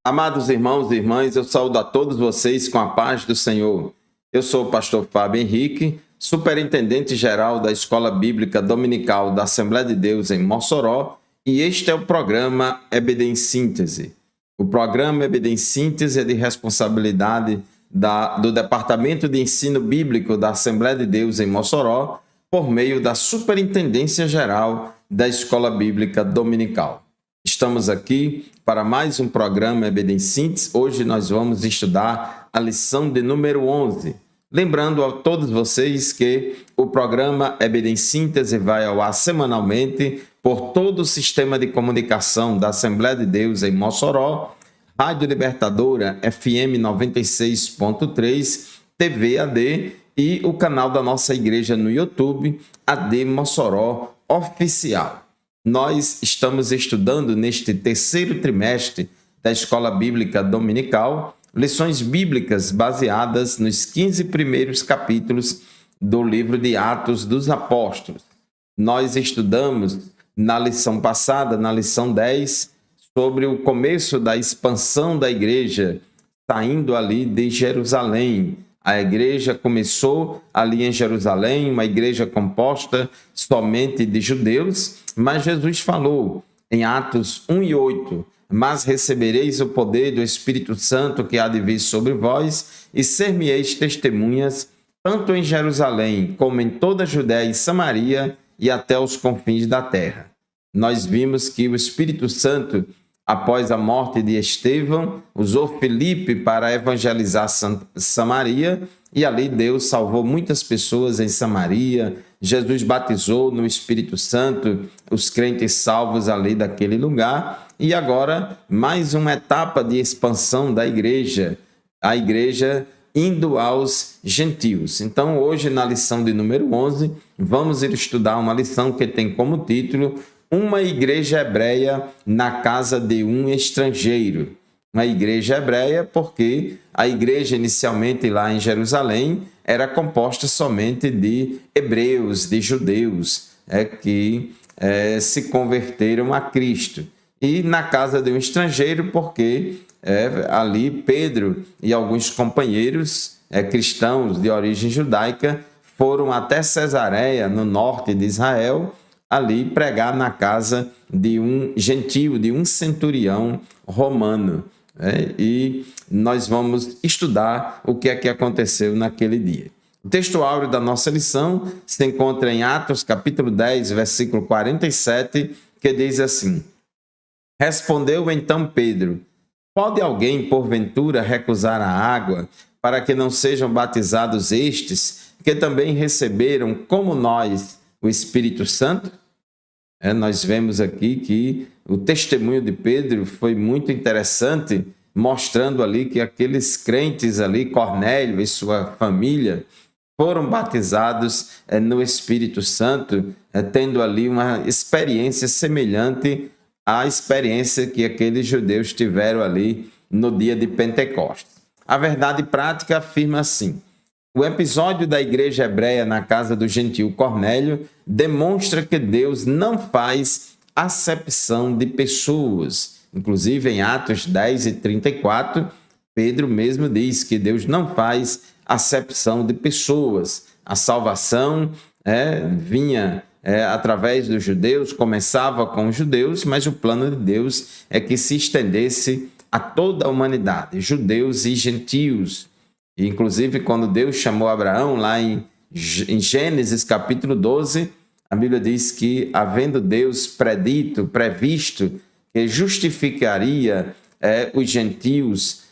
Amados irmãos e irmãs, eu saúdo a todos vocês com a paz do Senhor. Eu sou o pastor Fábio Henrique, superintendente-geral da Escola Bíblica Dominical da Assembleia de Deus em Mossoró, e este é o programa EBD em Síntese. O programa EBD em Síntese é de responsabilidade do Departamento de Ensino Bíblico da Assembleia de Deus em Mossoró, por meio da Superintendência Geral da Escola Bíblica Dominical. Estamos aqui para mais um programa EBD em Síntese. Hoje nós vamos estudar a lição de número 11. Lembrando a todos vocês que o programa EBD em Síntese vai ao ar semanalmente por todo o sistema de comunicação da Assembleia de Deus em Mossoró, Rádio Libertadora FM 96.3, TV AD e o canal da nossa igreja no YouTube, AD Mossoró Oficial. Nós estamos estudando neste terceiro trimestre da Escola Bíblica Dominical, lições bíblicas baseadas nos 15 primeiros capítulos do livro de Atos dos Apóstolos. Nós estudamos na lição passada, na lição 10, sobre o começo da expansão da igreja, saindo ali de Jerusalém. A igreja começou ali em Jerusalém, uma igreja composta somente de judeus, mas Jesus falou em Atos 1 e 8, mas recebereis o poder do Espírito Santo que há de vir sobre vós e ser-me-eis testemunhas, tanto em Jerusalém como em toda a Judéia e Samaria e até os confins da terra. Nós vimos que o Espírito Santo, após a morte de Estevão, usou Filipe para evangelizar Samaria, e ali Deus salvou muitas pessoas em Samaria. Jesus batizou no Espírito Santo os crentes salvos ali daquele lugar. E agora, mais uma etapa de expansão da igreja, a igreja indo aos gentios. Então, hoje, na lição de número 11, vamos ir estudar uma lição que tem como título Uma igreja hebreia na casa de um estrangeiro. Uma igreja hebreia porque a igreja inicialmente lá em Jerusalém era composta somente de hebreus, de judeus, que se converteram a Cristo. E na casa de um estrangeiro porque ali Pedro e alguns companheiros cristãos de origem judaica foram até Cesareia, no norte de Israel, ali pregar na casa de um gentio, de um centurião romano. E nós vamos estudar o que é que aconteceu naquele dia. O texto áureo da nossa lição se encontra em Atos capítulo 10, versículo 47, que diz assim: Respondeu então Pedro: Pode alguém, porventura, recusar a água para que não sejam batizados estes, que também receberam, como nós, o Espírito Santo? Nós vemos aqui que o testemunho de Pedro foi muito interessante, mostrando ali que aqueles crentes ali, Cornélio e sua família, foram batizados no Espírito Santo, tendo ali uma experiência semelhante à experiência que aqueles judeus tiveram ali no dia de Pentecostes. A verdade prática afirma assim: o episódio da igreja hebreia na casa do gentio Cornélio demonstra que Deus não faz acepção de pessoas. Inclusive, em Atos 10 e 34, Pedro mesmo diz que Deus não faz acepção de pessoas. A salvação vinha através dos judeus, começava com os judeus, mas o plano de Deus é que se estendesse a toda a humanidade, judeus e gentios. E, inclusive, quando Deus chamou Abraão, lá em Gênesis capítulo 12, a Bíblia diz que, havendo Deus previsto que justificaria os gentios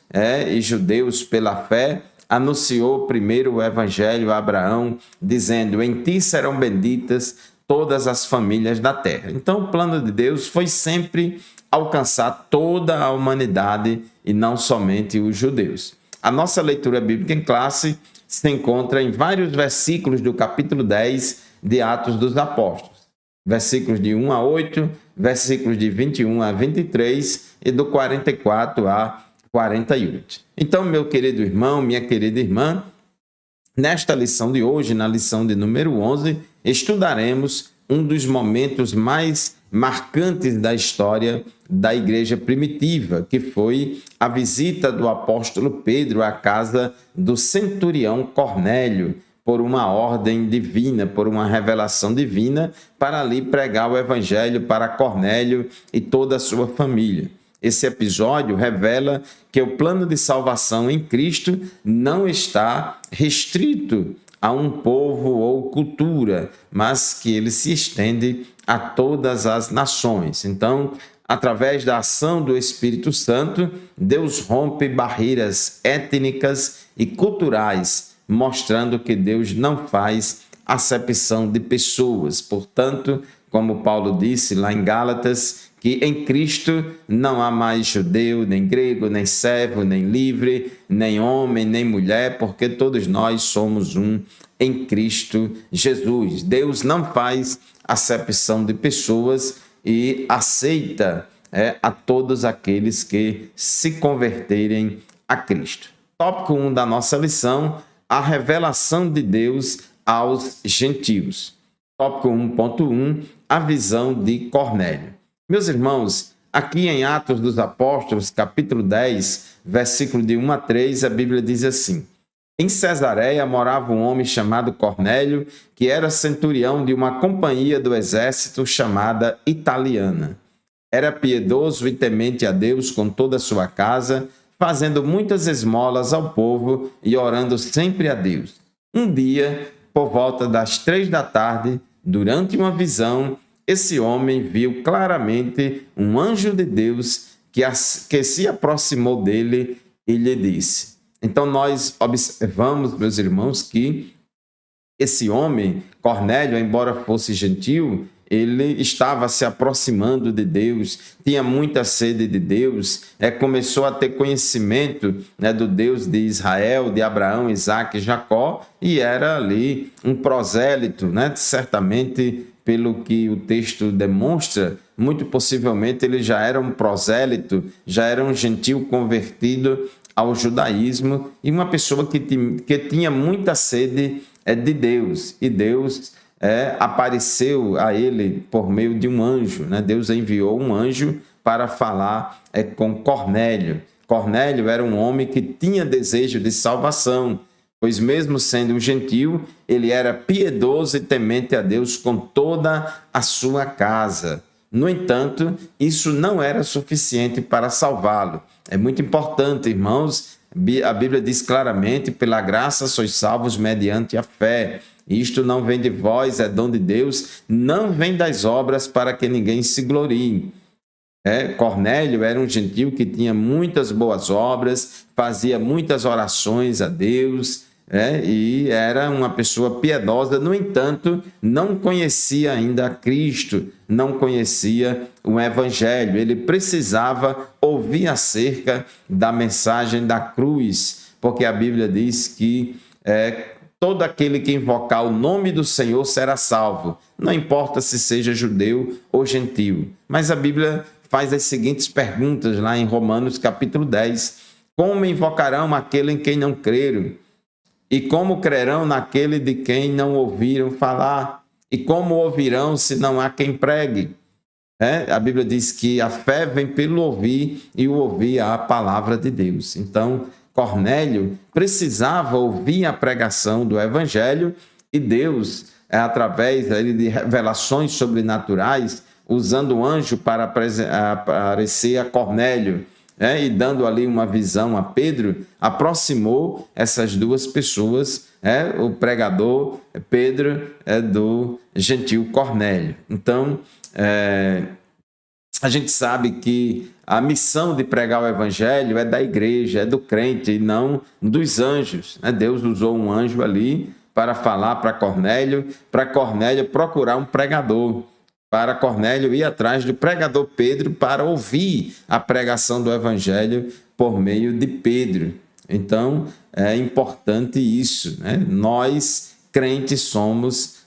e judeus pela fé, anunciou primeiro o evangelho a Abraão, dizendo: em ti serão benditas todas as famílias da terra. Então, o plano de Deus foi sempre alcançar toda a humanidade e não somente os judeus. A nossa leitura bíblica em classe se encontra em vários versículos do capítulo 10 de Atos dos Apóstolos. Versículos de 1 a 8, versículos de 21 a 23 e do 44 a 48. Então, meu querido irmão, minha querida irmã, nesta lição de hoje, na lição de número 11, estudaremos um dos momentos mais marcantes da história da igreja primitiva, que foi a visita do apóstolo Pedro à casa do centurião Cornélio, por uma ordem divina, por uma revelação divina, para ali pregar o evangelho para Cornélio e toda a sua família. Esse episódio revela que o plano de salvação em Cristo não está restrito a um povo ou cultura, mas que ele se estende a todas as nações. Então, através da ação do Espírito Santo, Deus rompe barreiras étnicas e culturais, mostrando que Deus não faz acepção de pessoas. Portanto, como Paulo disse lá em Gálatas, que em Cristo não há mais judeu, nem grego, nem servo, nem livre, nem homem, nem mulher, porque todos nós somos um em Cristo Jesus. Deus não faz acepção de pessoas e aceita a todos aqueles que se converterem a Cristo. Tópico 1 da nossa lição: a revelação de Deus aos gentios. Tópico 1.1, a visão de Cornélio. Meus irmãos, aqui em Atos dos Apóstolos, capítulo 10, versículo de 1 a 3, a Bíblia diz assim: em Cesareia morava um homem chamado Cornélio, que era centurião de uma companhia do exército chamada Italiana. Era piedoso e temente a Deus com toda a sua casa, fazendo muitas esmolas ao povo e orando sempre a Deus. Um dia, por volta das 3 da tarde, durante uma visão, esse homem viu claramente um anjo de Deus que se aproximou dele e lhe disse. Então nós observamos, meus irmãos, que esse homem, Cornélio, embora fosse gentil, ele estava se aproximando de Deus, tinha muita sede de Deus, começou a ter conhecimento do Deus de Israel, de Abraão, Isaque e Jacó, e era ali um prosélito, certamente, pelo que o texto demonstra, muito possivelmente ele já era um prosélito, já era um gentil convertido ao judaísmo e uma pessoa que tinha muita sede de Deus. E Deus apareceu a ele por meio de um anjo. Deus enviou um anjo para falar com Cornélio. Cornélio era um homem que tinha desejo de salvação, pois mesmo sendo um gentil, ele era piedoso e temente a Deus com toda a sua casa. No entanto, isso não era suficiente para salvá-lo. É muito importante, irmãos, a Bíblia diz claramente: pela graça sois salvos mediante a fé. Isto não vem de vós, é dom de Deus, não vem das obras para que ninguém se glorie. Cornélio era um gentil que tinha muitas boas obras, fazia muitas orações a Deus, e era uma pessoa piedosa. No entanto, não conhecia ainda a Cristo, não conhecia o Evangelho. Ele precisava ouvir acerca da mensagem da cruz, porque a Bíblia diz que todo aquele que invocar o nome do Senhor será salvo, não importa se seja judeu ou gentil. Mas a Bíblia faz as seguintes perguntas lá em Romanos capítulo 10. Como invocarão aquele em quem não creram? E como crerão naquele de quem não ouviram falar? E como ouvirão se não há quem pregue? A Bíblia diz que a fé vem pelo ouvir e o ouvir a palavra de Deus. Então, Cornélio precisava ouvir a pregação do Evangelho e Deus, através de revelações sobrenaturais, usando o anjo para aparecer a Cornélio, e dando ali uma visão a Pedro, aproximou essas duas pessoas, o pregador Pedro do gentil Cornélio. Então, a gente sabe que a missão de pregar o evangelho é da igreja, é do crente e não dos anjos. Deus usou um anjo ali para falar para Cornélio procurar um pregador, para Cornélio ir atrás do pregador Pedro para ouvir a pregação do evangelho por meio de Pedro. Então, é importante isso. Nós, crentes, somos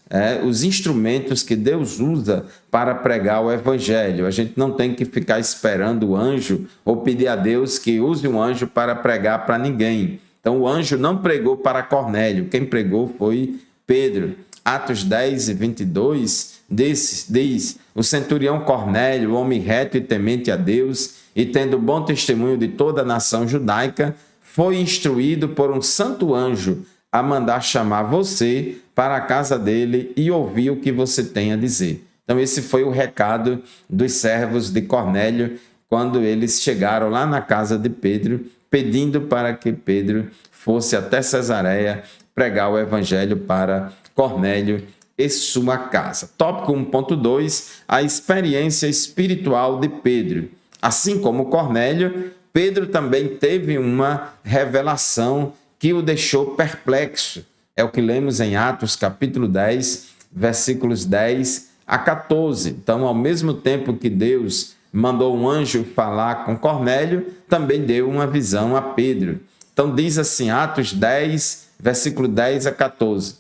os instrumentos que Deus usa para pregar o evangelho. A gente não tem que ficar esperando o anjo ou pedir a Deus que use um anjo para pregar para ninguém. Então, o anjo não pregou para Cornélio, quem pregou foi Pedro. Atos 10 e 22 diz: o centurião Cornélio, homem reto e temente a Deus, e tendo bom testemunho de toda a nação judaica, foi instruído por um santo anjo a mandar chamar você para a casa dele e ouvir o que você tem a dizer. Então esse foi o recado dos servos de Cornélio quando eles chegaram lá na casa de Pedro, pedindo para que Pedro fosse até Cesareia pregar o evangelho para Cornélio e sua casa. Tópico 1.2, a experiência espiritual de Pedro. Assim como Cornélio, Pedro também teve uma revelação que o deixou perplexo. É o que lemos em Atos capítulo 10, versículos 10 a 14. Então, ao mesmo tempo que Deus mandou um anjo falar com Cornélio, também deu uma visão a Pedro. Então, diz assim, Atos 10, versículo 10 a 14.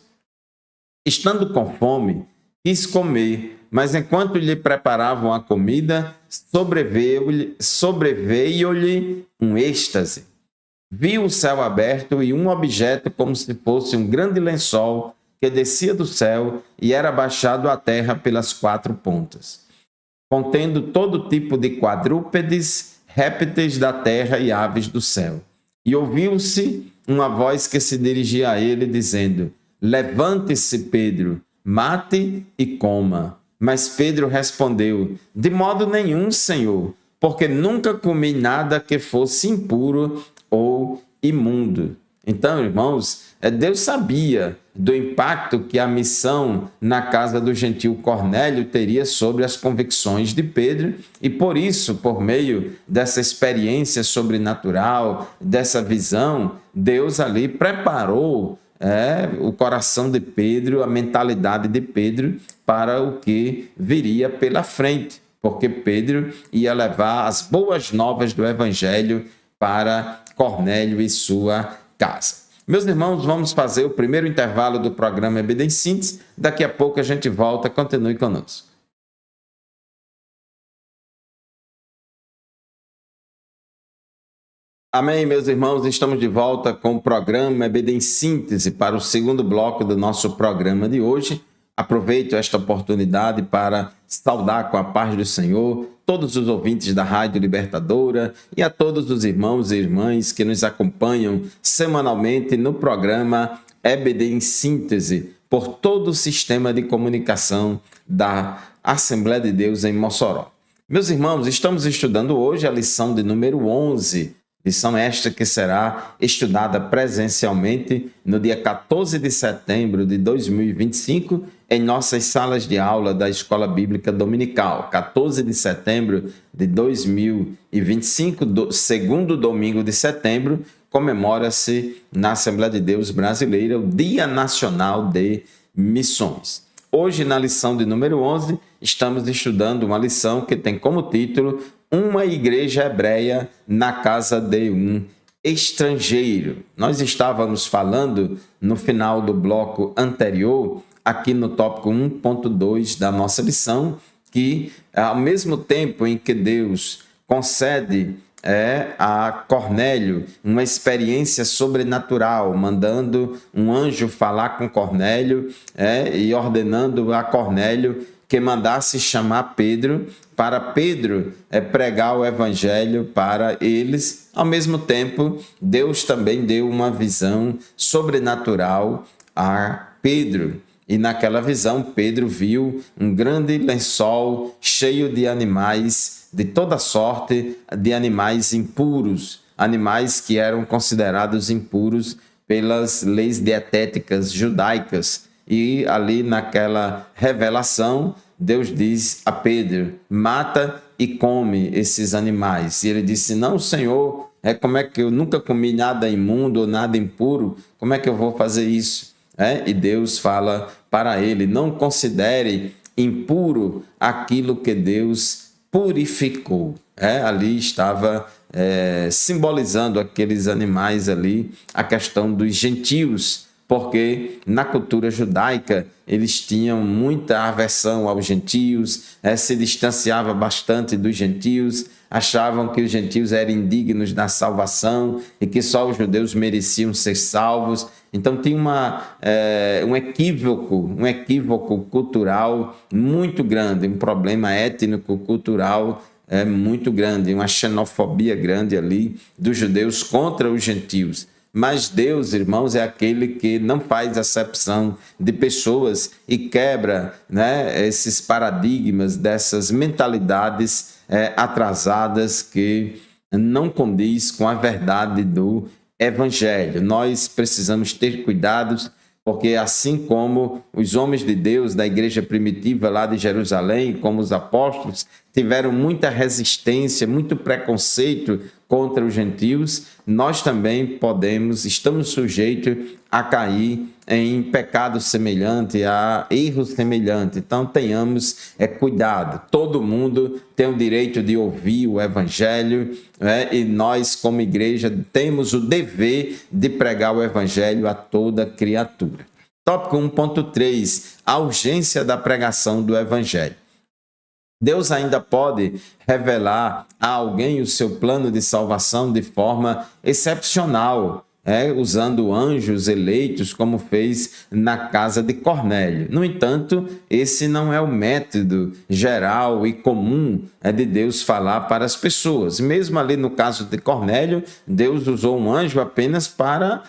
Estando com fome, quis comer, mas enquanto lhe preparavam a comida, sobreveio-lhe um êxtase. Viu o céu aberto e um objeto como se fosse um grande lençol que descia do céu e era baixado à terra pelas quatro pontas, contendo todo tipo de quadrúpedes, répteis da terra e aves do céu. E ouviu-se uma voz que se dirigia a ele, dizendo: Levante-se, Pedro, mate e coma. Mas Pedro respondeu: De modo nenhum, Senhor, porque nunca comi nada que fosse impuro ou imundo. Então, irmãos, Deus sabia do impacto que a missão na casa do gentil Cornélio teria sobre as convicções de Pedro e, por isso, por meio dessa experiência sobrenatural, dessa visão, Deus ali preparou o coração de Pedro, a mentalidade de Pedro para o que viria pela frente, porque Pedro ia levar as boas novas do Evangelho para Cornélio e sua casa. Meus irmãos, vamos fazer o primeiro intervalo do programa EBD em Síntese. Daqui a pouco a gente volta. Continue conosco. Amém, meus irmãos. Estamos de volta com o programa EBD em Síntese para o segundo bloco do nosso programa de hoje. Aproveito esta oportunidade para saudar com a paz do Senhor todos os ouvintes da Rádio Libertadora e a todos os irmãos e irmãs que nos acompanham semanalmente no programa EBD em Síntese por todo o sistema de comunicação da Assembleia de Deus em Mossoró. Meus irmãos, estamos estudando hoje a lição de número 11, lição esta que será estudada presencialmente no dia 14 de setembro de 2025 em nossas salas de aula da Escola Bíblica Dominical. 14 de setembro de 2025, segundo domingo de setembro, comemora-se na Assembleia de Deus Brasileira o Dia Nacional de Missões. Hoje, na lição de número 11, estamos estudando uma lição que tem como título Uma Igreja Hebreia na Casa de um Estrangeiro. Nós estávamos falando no final do bloco anterior, aqui no tópico 1.2 da nossa lição, que ao mesmo tempo em que Deus concede a Cornélio uma experiência sobrenatural, mandando um anjo falar com Cornélio e ordenando a Cornélio que mandasse chamar Pedro, para Pedro pregar o evangelho para eles. Ao mesmo tempo, Deus também deu uma visão sobrenatural a Pedro. E naquela visão, Pedro viu um grande lençol cheio de animais, de toda sorte de animais impuros, animais que eram considerados impuros pelas leis dietéticas judaicas. E ali naquela revelação, Deus diz a Pedro: mata e come esses animais. E ele disse: não, Senhor, como é que eu nunca comi nada imundo ou nada impuro? Como é que eu vou fazer isso? E Deus fala para ele: não considere impuro aquilo que Deus purificou. Ali estava simbolizando aqueles animais ali, a questão dos gentios, porque na cultura judaica eles tinham muita aversão aos gentios, se distanciava bastante dos gentios, achavam que os gentios eram indignos da salvação e que só os judeus mereciam ser salvos. Então tinha um equívoco cultural muito grande, um problema étnico-cultural muito grande, uma xenofobia grande ali dos judeus contra os gentios. Mas Deus, irmãos, é aquele que não faz acepção de pessoas e quebra, esses paradigmas, dessas mentalidades atrasadas que não condiz com a verdade do Evangelho. Nós precisamos ter cuidados, porque assim como os homens de Deus da igreja primitiva lá de Jerusalém, como os apóstolos, tiveram muita resistência, muito preconceito contra os gentios, nós também estamos sujeitos a cair em pecado semelhante, a erro semelhante. Então tenhamos cuidado. Todo mundo tem o direito de ouvir o Evangelho, e nós, como igreja, temos o dever de pregar o Evangelho a toda criatura. Tópico 1.3, a urgência da pregação do Evangelho. Deus ainda pode revelar a alguém o seu plano de salvação de forma excepcional, usando anjos eleitos, como fez na casa de Cornélio. No entanto, esse não é o método geral e comum de Deus falar para as pessoas. Mesmo ali no caso de Cornélio, Deus usou um anjo apenas para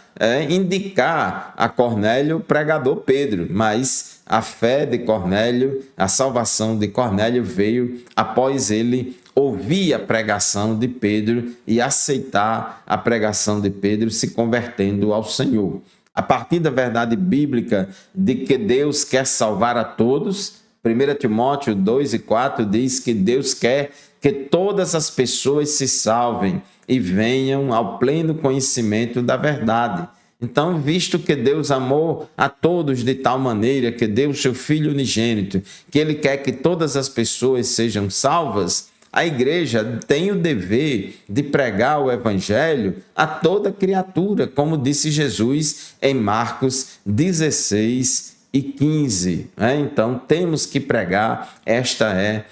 indicar a Cornélio o pregador Pedro, mas a fé de Cornélio, a salvação de Cornélio veio após ele ouvir a pregação de Pedro e aceitar a pregação de Pedro, se convertendo ao Senhor. A partir da verdade bíblica de que Deus quer salvar a todos, 1 Timóteo 2:4 diz que Deus quer que todas as pessoas se salvem e venham ao pleno conhecimento da verdade. Então, visto que Deus amou a todos de tal maneira que deu o seu Filho unigênito, que Ele quer que todas as pessoas sejam salvas, a igreja tem o dever de pregar o Evangelho a toda criatura, como disse Jesus em Marcos 16:15. Então, temos que pregar, esta é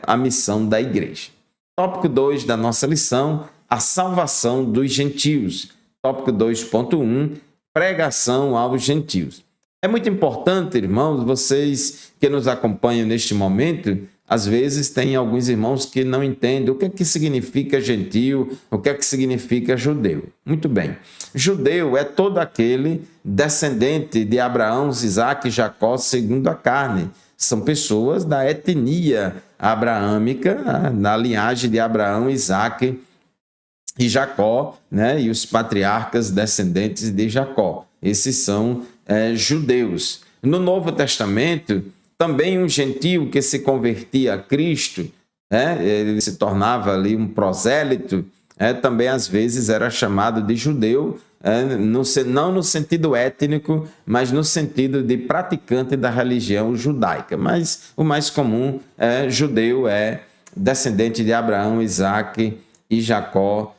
a missão da igreja. Tópico 2 da nossa lição, a salvação dos gentios. Tópico 2.1, pregação aos gentios. É muito importante, irmãos, vocês que nos acompanham neste momento, às vezes tem alguns irmãos que não entendem o que é que significa gentio, o que é que significa judeu. Muito bem. Judeu é todo aquele descendente de Abraão, Isaque e Jacó segundo a carne. São pessoas da etnia abraâmica, na linhagem de Abraão, Isaque e Jacó, e os patriarcas descendentes de Jacó. Esses são judeus. No Novo Testamento, também um gentio que se convertia a Cristo, ele se tornava ali um prosélito, também às vezes era chamado de judeu, não no sentido étnico, mas no sentido de praticante da religião judaica. Mas o mais comum judeu é descendente de Abraão, Isaque e Jacó,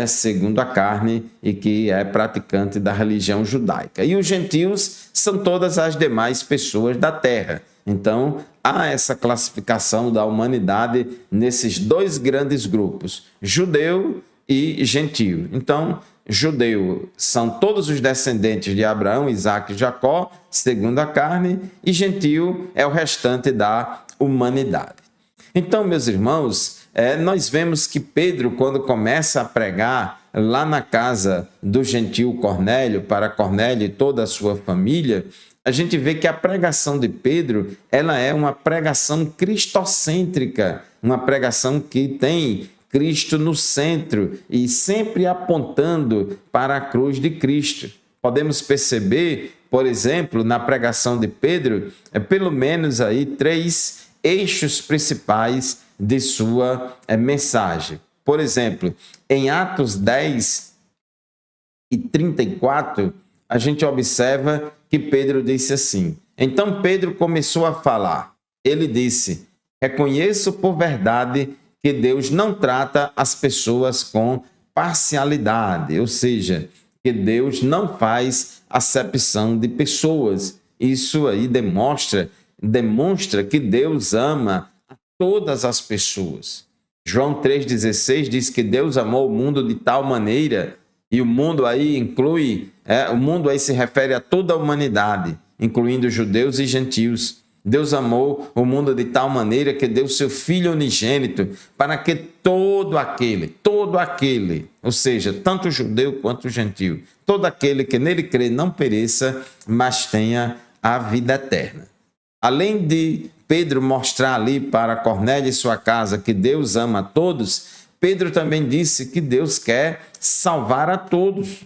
segundo a carne, e que é praticante da religião judaica. E os gentios são todas as demais pessoas da terra. Então, há essa classificação da humanidade nesses dois grandes grupos, judeu e gentio. Então, judeu são todos os descendentes de Abraão, Isaque e Jacó, segundo a carne, e gentio é o restante da humanidade. Então, meus irmãos, nós vemos que Pedro, quando começa a pregar lá na casa do gentio Cornélio, para Cornélio e toda a sua família, a gente vê que a pregação de Pedro, ela é uma pregação cristocêntrica, uma pregação que tem Cristo no centro e sempre apontando para a cruz de Cristo. Podemos perceber, por exemplo, na pregação de Pedro, pelo menos aí 3 eixos principais de sua mensagem. Por exemplo, em Atos 10:34, a gente observa que Pedro disse assim: então Pedro começou a falar. Ele disse: reconheço por verdade que Deus não trata as pessoas com parcialidade, ou seja, que Deus não faz acepção de pessoas. Isso aí demonstra que Deus ama a todas as pessoas. João 3,16 diz que Deus amou o mundo de tal maneira, e o mundo aí o mundo aí se refere a toda a humanidade, incluindo judeus e gentios. Deus amou o mundo de tal maneira que deu seu Filho unigênito para que todo aquele, ou seja, tanto o judeu quanto o gentio, todo aquele que nele crê não pereça, mas tenha a vida eterna. Além de Pedro mostrar ali para Cornélio e sua casa que Deus ama a todos, Pedro também disse que Deus quer salvar a todos.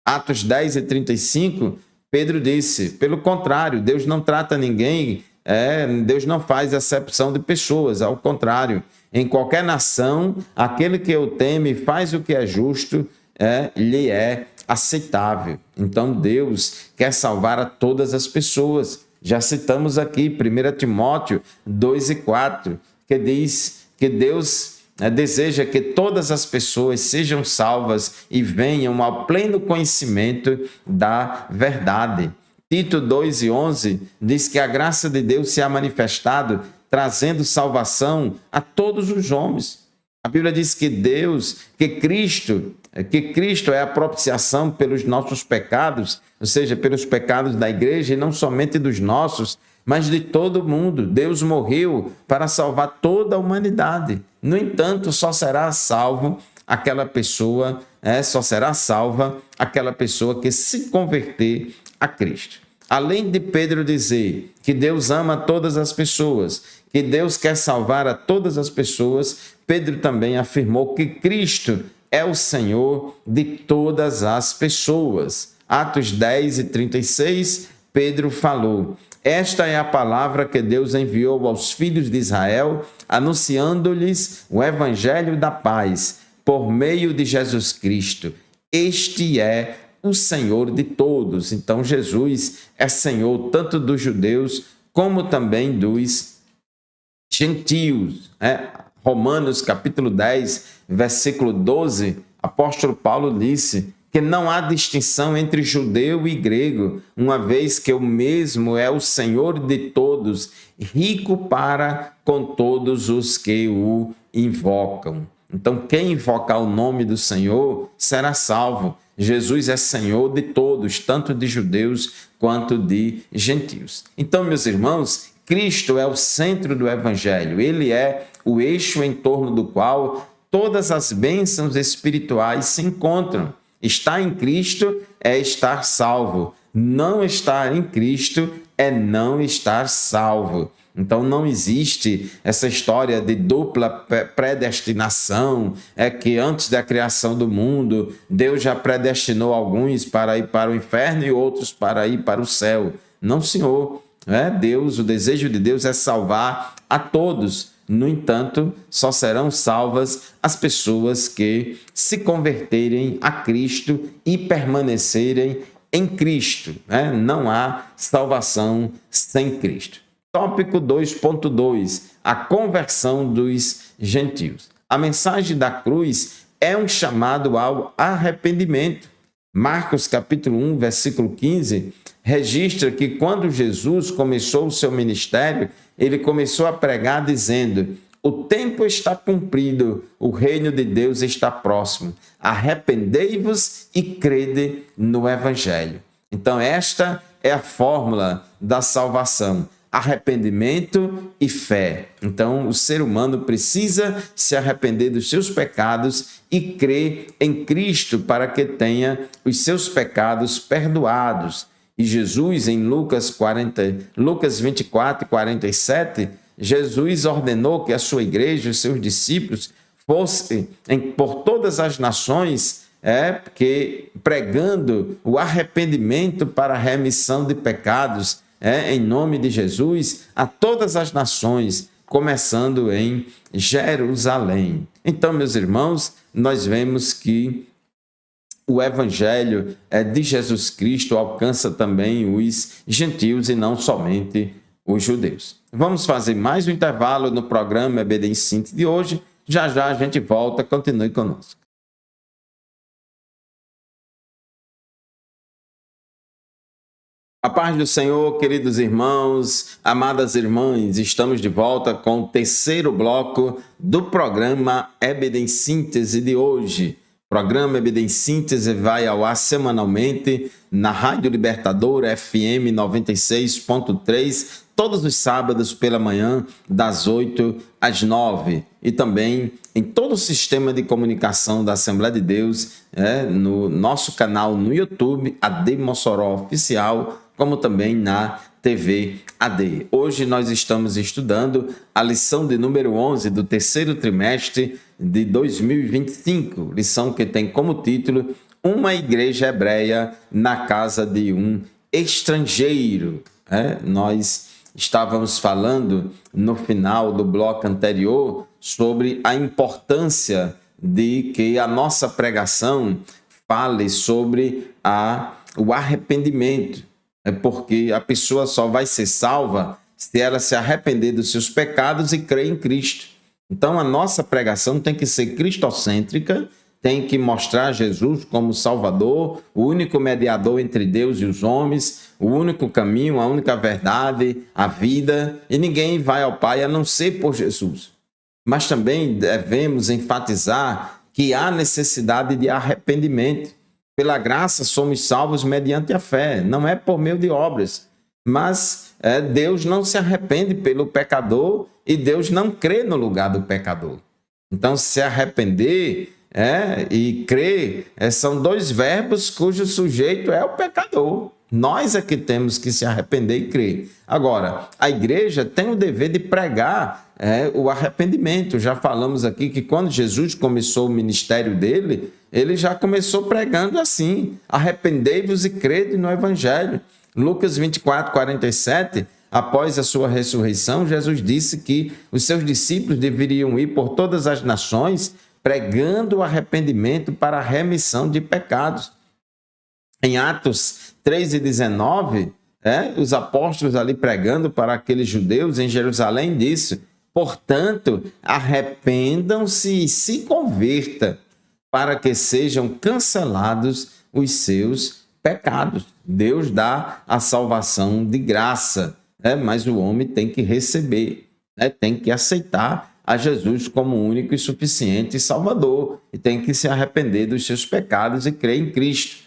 Atos 10:35, Pedro disse, pelo contrário, Deus não trata ninguém, Deus não faz acepção de pessoas, ao contrário, em qualquer nação, aquele que o teme e faz o que é justo, lhe é aceitável. Então Deus quer salvar a todas as pessoas. Já citamos aqui 1 Timóteo 2:4, que diz que Deus deseja que todas as pessoas sejam salvas e venham ao pleno conhecimento da verdade. Tito 2:11 diz que a graça de Deus se ha manifestado, trazendo salvação a todos os homens. A Bíblia diz que Cristo é a propiciação pelos nossos pecados, ou seja, pelos pecados da igreja, e não somente dos nossos, mas de todo mundo. Deus morreu para salvar toda a humanidade. No entanto, só será salva aquela pessoa que se converter a Cristo. Além de Pedro dizer que Deus ama todas as pessoas, que Deus quer salvar a todas as pessoas, Pedro também afirmou que Cristo é o Senhor de todas as pessoas. Atos 10:36, Pedro falou: esta é a palavra que Deus enviou aos filhos de Israel, anunciando-lhes o evangelho da paz, por meio de Jesus Cristo. Este é o Senhor de todos. Então, Jesus é Senhor tanto dos judeus como também dos gentios. Romanos capítulo 10, versículo 12, apóstolo Paulo disse que não há distinção entre judeu e grego, uma vez que o mesmo é o Senhor de todos, rico para com todos os que o invocam. Então, quem invocar o nome do Senhor será salvo. Jesus é Senhor de todos, tanto de judeus quanto de gentios. Então, meus irmãos, Cristo é o centro do Evangelho. Ele é o eixo em torno do qual todas as bênçãos espirituais se encontram. Estar em Cristo é estar salvo. Não estar em Cristo é não estar salvo. Então não existe essa história de dupla predestinação, que antes da criação do mundo, Deus já predestinou alguns para ir para o inferno e outros para ir para o céu. Não, Senhor. O desejo de Deus é salvar a todos. No entanto, só serão salvas as pessoas que se converterem a Cristo e permanecerem em Cristo. Não há salvação sem Cristo. Tópico 2.2, a conversão dos gentios. A mensagem da cruz é um chamado ao arrependimento. Marcos capítulo 1, versículo 15, registra que quando Jesus começou o seu ministério, ele começou a pregar dizendo: o tempo está cumprido, o reino de Deus está próximo. Arrependei-vos e crede no Evangelho. Então, esta é a fórmula da salvação. Arrependimento e fé. Então, o ser humano precisa se arrepender dos seus pecados e crer em Cristo para que tenha os seus pecados perdoados. E Jesus, em Lucas 24:47, Jesus ordenou que a sua igreja, os seus discípulos, fossem por todas as nações, pregando o arrependimento para a remissão de pecados, em nome de Jesus, a todas as nações, começando em Jerusalém. Então, meus irmãos, nós vemos que o Evangelho de Jesus Cristo alcança também os gentios e não somente os judeus. Vamos fazer mais um intervalo no programa EBD em Síntese de hoje. Já já a gente volta, continue conosco. A paz do Senhor, queridos irmãos, amadas irmãs, estamos de volta com o terceiro bloco do programa EBD em Síntese de hoje. O programa EBD em Síntese vai ao ar semanalmente na Rádio Libertadora FM 96.3, todos os sábados pela manhã, das 8 às 9. E também em todo o sistema de comunicação da Assembleia de Deus, no nosso canal no YouTube, AD Mossoró Oficial, como também na TV AD. Hoje nós estamos estudando a lição de número 11 do terceiro trimestre de 2025, lição que tem como título Uma Igreja Hebreia na Casa de um Estrangeiro. Nós estávamos falando no final do bloco anterior sobre a importância de que a nossa pregação fale sobre o arrependimento. Porque a pessoa só vai ser salva se ela se arrepender dos seus pecados e crer em Cristo. Então, a nossa pregação tem que ser cristocêntrica, tem que mostrar Jesus como Salvador, o único mediador entre Deus e os homens, o único caminho, a única verdade, a vida, e ninguém vai ao Pai a não ser por Jesus. Mas também devemos enfatizar que há necessidade de arrependimento. Pela graça somos salvos mediante a fé, não é por meio de obras. Mas Deus não se arrepende pelo pecador e Deus não crê no lugar do pecador. Então, se arrepender e crer são dois verbos cujo sujeito é o pecador. Nós é que temos que se arrepender e crer. Agora, a igreja tem o dever de pregar o arrependimento. Já falamos aqui que quando Jesus começou o ministério dele, ele já começou pregando assim: arrependei-vos e crede no Evangelho. Lucas 24, 47, após a sua ressurreição, Jesus disse que os seus discípulos deveriam ir por todas as nações pregando o arrependimento para a remissão de pecados. Em Atos 3:19, os apóstolos ali pregando para aqueles judeus em Jerusalém disse: portanto, arrependam-se e se convertam, para que sejam cancelados os seus pecados. Deus dá a salvação de graça, mas o homem tem que receber, tem que aceitar a Jesus como único e suficiente Salvador, e tem que se arrepender dos seus pecados e crer em Cristo.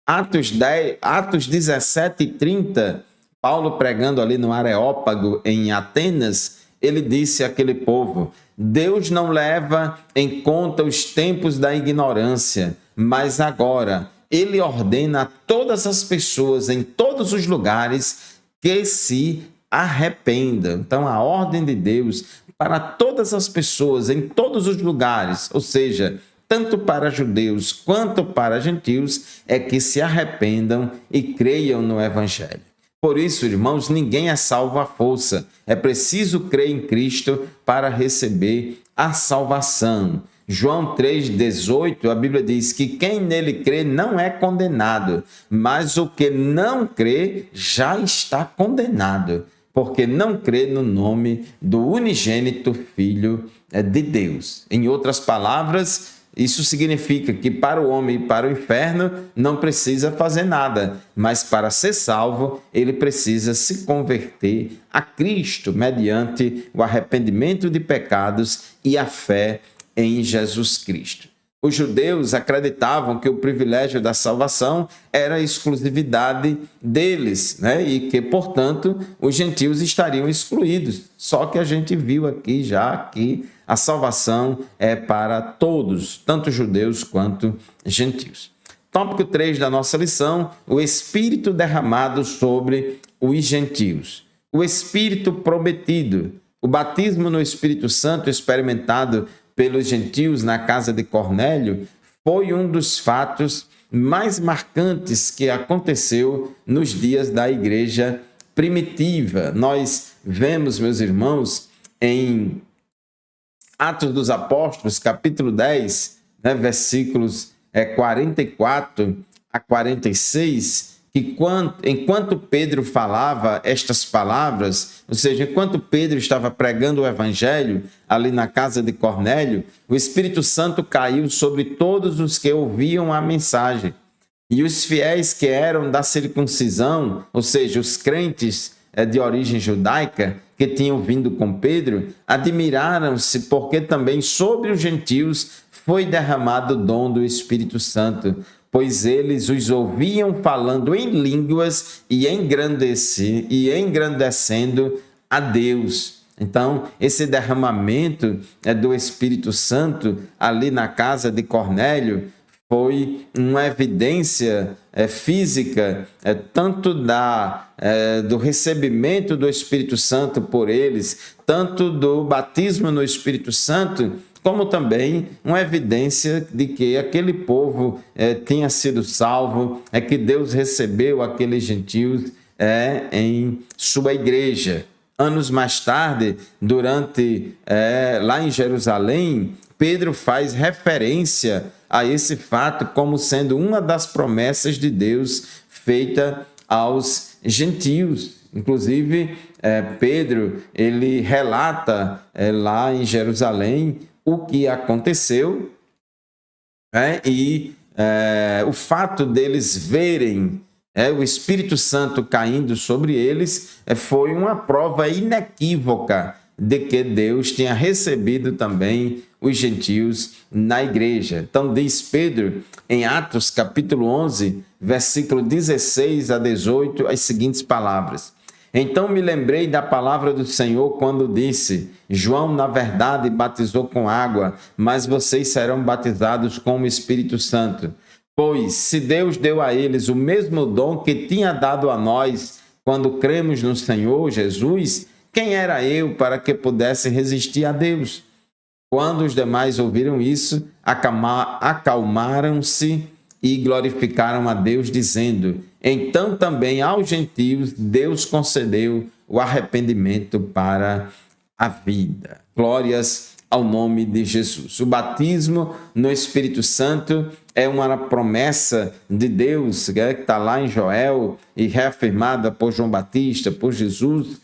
Atos 17:30, Paulo pregando ali no Areópago, em Atenas, ele disse àquele povo: Deus não leva em conta os tempos da ignorância, mas agora ele ordena a todas as pessoas em todos os lugares que se arrependam. Então, a ordem de Deus para todas as pessoas em todos os lugares, ou seja, tanto para judeus quanto para gentios, é que se arrependam e creiam no Evangelho. Por isso, irmãos, ninguém é salvo à força. É preciso crer em Cristo para receber a salvação. João 3,18, a Bíblia diz que quem nele crê não é condenado, mas o que não crê já está condenado, porque não crê no nome do unigênito Filho de Deus. Em outras palavras, isso significa que para o homem e para o inferno não precisa fazer nada, mas para ser salvo, ele precisa se converter a Cristo mediante o arrependimento de pecados e a fé em Jesus Cristo. Os judeus acreditavam que o privilégio da salvação era exclusividade deles, e que, portanto, os gentios estariam excluídos. Só que a gente viu aqui já que a salvação é para todos, tanto judeus quanto gentios. Tópico 3 da nossa lição: o Espírito derramado sobre os gentios. O Espírito prometido. O batismo no Espírito Santo experimentado pelos gentios na casa de Cornélio foi um dos fatos mais marcantes que aconteceu nos dias da igreja primitiva. Nós vemos, meus irmãos, em Atos dos Apóstolos, capítulo 10, versículos 44 a 46, que enquanto Pedro falava estas palavras, ou seja, enquanto Pedro estava pregando o evangelho ali na casa de Cornélio, o Espírito Santo caiu sobre todos os que ouviam a mensagem. E os fiéis que eram da circuncisão, ou seja, os crentes de origem judaica, que tinham vindo com Pedro, admiraram-se porque também sobre os gentios foi derramado o dom do Espírito Santo, pois eles os ouviam falando em línguas e engrandecendo a Deus. Então, esse derramamento do Espírito Santo ali na casa de Cornélio foi uma evidência física, tanto do recebimento do Espírito Santo por eles, tanto do batismo no Espírito Santo, como também uma evidência de que aquele povo tinha sido salvo, que Deus recebeu aqueles gentios em sua igreja. Anos mais tarde, lá em Jerusalém, Pedro faz referência a esse fato como sendo uma das promessas de Deus feita aos gentios. Inclusive, Pedro ele relata lá em Jerusalém o que aconteceu e o fato deles verem o Espírito Santo caindo sobre eles foi uma prova inequívoca de que Deus tinha recebido também os gentios na igreja. Então diz Pedro em Atos capítulo 11, versículo 16 a 18, as seguintes palavras: Então me lembrei da palavra do Senhor quando disse: João, na verdade, batizou com água, mas vocês serão batizados com o Espírito Santo. Pois, se Deus deu a eles o mesmo dom que tinha dado a nós quando cremos no Senhor Jesus, quem era eu para que pudesse resistir a Deus? Quando os demais ouviram isso, acalmaram-se e glorificaram a Deus, dizendo: Então também aos gentios Deus concedeu o arrependimento para a vida. Glórias ao nome de Jesus. O batismo no Espírito Santo é uma promessa de Deus, que está lá em Joel e reafirmada por João Batista, por Jesus,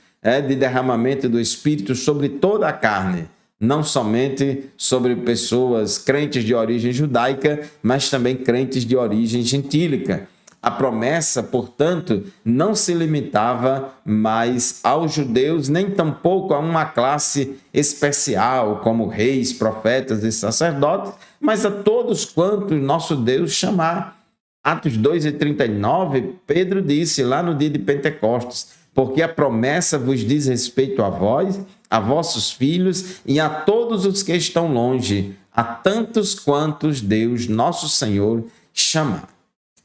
de derramamento do Espírito sobre toda a carne, não somente sobre pessoas crentes de origem judaica, mas também crentes de origem gentílica. A promessa, portanto, não se limitava mais aos judeus, nem tampouco a uma classe especial, como reis, profetas e sacerdotes, mas a todos quantos nosso Deus chamar. Atos 2:39, Pedro disse lá no dia de Pentecostes: Porque a promessa vos diz respeito a vós, a vossos filhos e a todos os que estão longe, a tantos quantos Deus, nosso Senhor, chamar.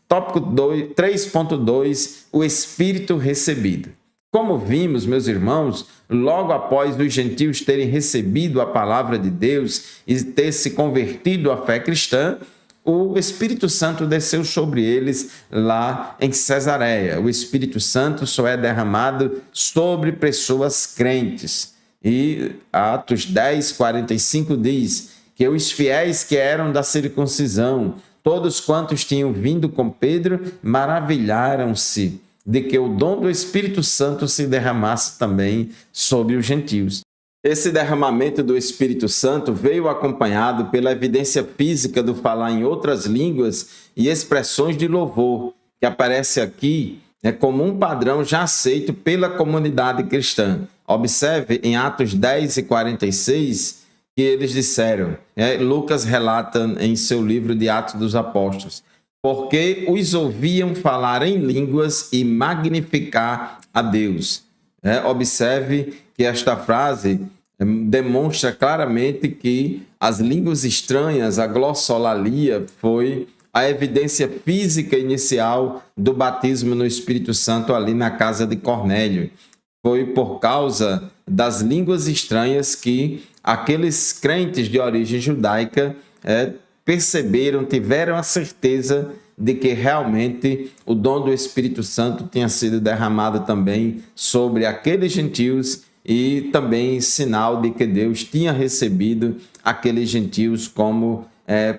Tópico 3.2, o Espírito recebido. Como vimos, meus irmãos, logo após os gentios terem recebido a palavra de Deus e ter se convertido à fé cristã, o Espírito Santo desceu sobre eles lá em Cesareia. O Espírito Santo só é derramado sobre pessoas crentes. E Atos 10:45 diz que os fiéis que eram da circuncisão, todos quantos tinham vindo com Pedro, maravilharam-se de que o dom do Espírito Santo se derramasse também sobre os gentios. Esse derramamento do Espírito Santo veio acompanhado pela evidência física do falar em outras línguas e expressões de louvor, que aparece aqui como um padrão já aceito pela comunidade cristã. Observe em Atos 10:46, que eles disseram, Lucas relata em seu livro de Atos dos Apóstolos, porque os ouviam falar em línguas e magnificar a Deus. Observe que esta frase demonstra claramente que as línguas estranhas, a glossolalia, foi a evidência física inicial do batismo no Espírito Santo ali na casa de Cornélio. Foi por causa das línguas estranhas que aqueles crentes de origem judaica perceberam, tiveram a certeza de que realmente o dom do Espírito Santo tinha sido derramado também sobre aqueles gentios e também sinal de que Deus tinha recebido aqueles gentios como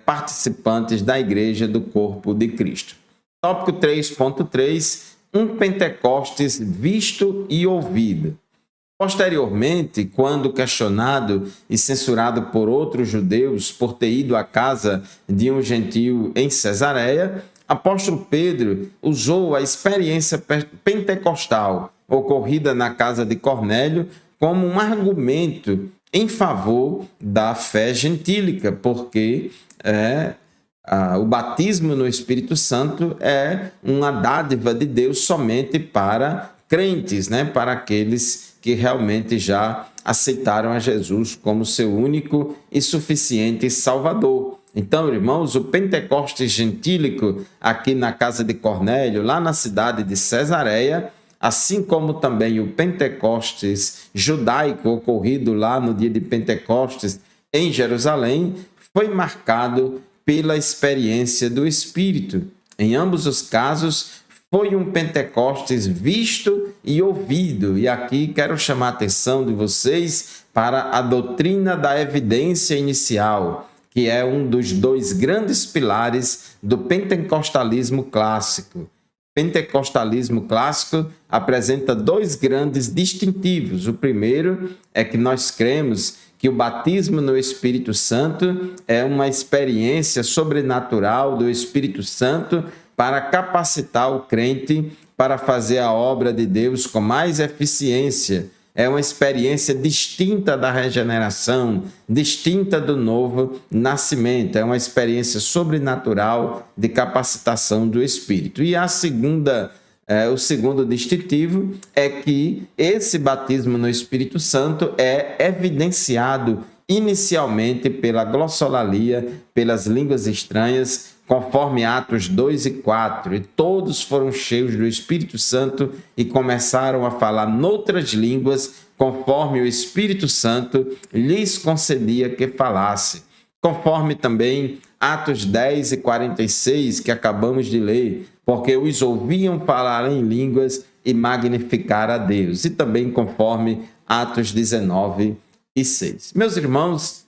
participantes da igreja do corpo de Cristo. Tópico 3.3, um Pentecostes visto e ouvido. Posteriormente, quando questionado e censurado por outros judeus por ter ido à casa de um gentio em Cesareia, apóstolo Pedro usou a experiência pentecostal ocorrida na casa de Cornélio como um argumento em favor da fé gentílica, porque o batismo no Espírito Santo é uma dádiva de Deus somente para crentes, para aqueles que realmente já aceitaram a Jesus como seu único e suficiente Salvador. Então, irmãos, o Pentecostes gentílico aqui na casa de Cornélio, lá na cidade de Cesareia, assim como também o Pentecostes judaico ocorrido lá no dia de Pentecostes em Jerusalém, foi marcado pela experiência do Espírito. Em ambos os casos, foi um Pentecostes visto e ouvido. E aqui quero chamar a atenção de vocês para a doutrina da evidência inicial, que é um dos dois grandes pilares do pentecostalismo clássico. Pentecostalismo clássico apresenta dois grandes distintivos. O primeiro é que nós cremos que o batismo no Espírito Santo é uma experiência sobrenatural do Espírito Santo para capacitar o crente para fazer a obra de Deus com mais eficiência. É uma experiência distinta da regeneração, distinta do novo nascimento. É uma experiência sobrenatural de capacitação do Espírito. E o segundo distintivo é que esse batismo no Espírito Santo é evidenciado inicialmente pela glossolalia, pelas línguas estranhas, conforme Atos 2 e 4, e todos foram cheios do Espírito Santo e começaram a falar noutras línguas, conforme o Espírito Santo lhes concedia que falasse. Conforme também Atos 10 e 46, que acabamos de ler, porque os ouviam falar em línguas e magnificar a Deus. E também conforme Atos 19 e 6. Meus irmãos,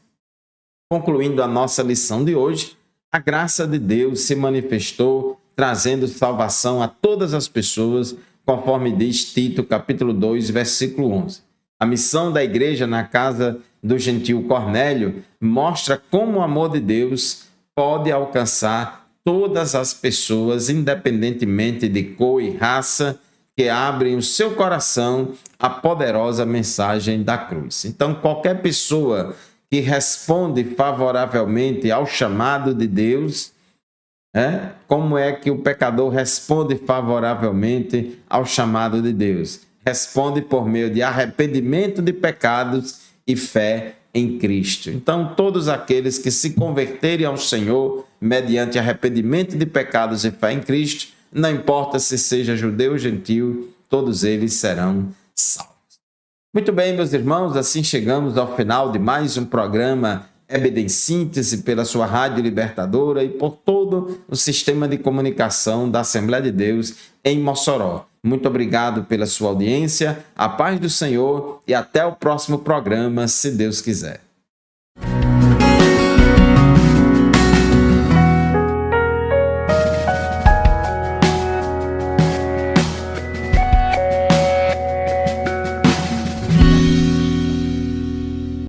concluindo a nossa lição de hoje, a graça de Deus se manifestou, trazendo salvação a todas as pessoas, conforme diz Tito, capítulo 2, versículo 11. A missão da igreja na casa do gentil Cornélio mostra como o amor de Deus pode alcançar todas as pessoas, independentemente de cor e raça, que abrem o seu coração à poderosa mensagem da cruz. Então, qualquer pessoa que responde favoravelmente ao chamado de Deus, como é que o pecador responde favoravelmente ao chamado de Deus? Responde por meio de arrependimento de pecados e fé em Cristo. Então, todos aqueles que se converterem ao Senhor mediante arrependimento de pecados e fé em Cristo, não importa se seja judeu ou gentil, todos eles serão salvos. Muito bem, meus irmãos, assim chegamos ao final de mais um programa EBD em Síntese pela sua Rádio Libertadora e por todo o sistema de comunicação da Assembleia de Deus em Mossoró. Muito obrigado pela sua audiência, a paz do Senhor e até o próximo programa, se Deus quiser.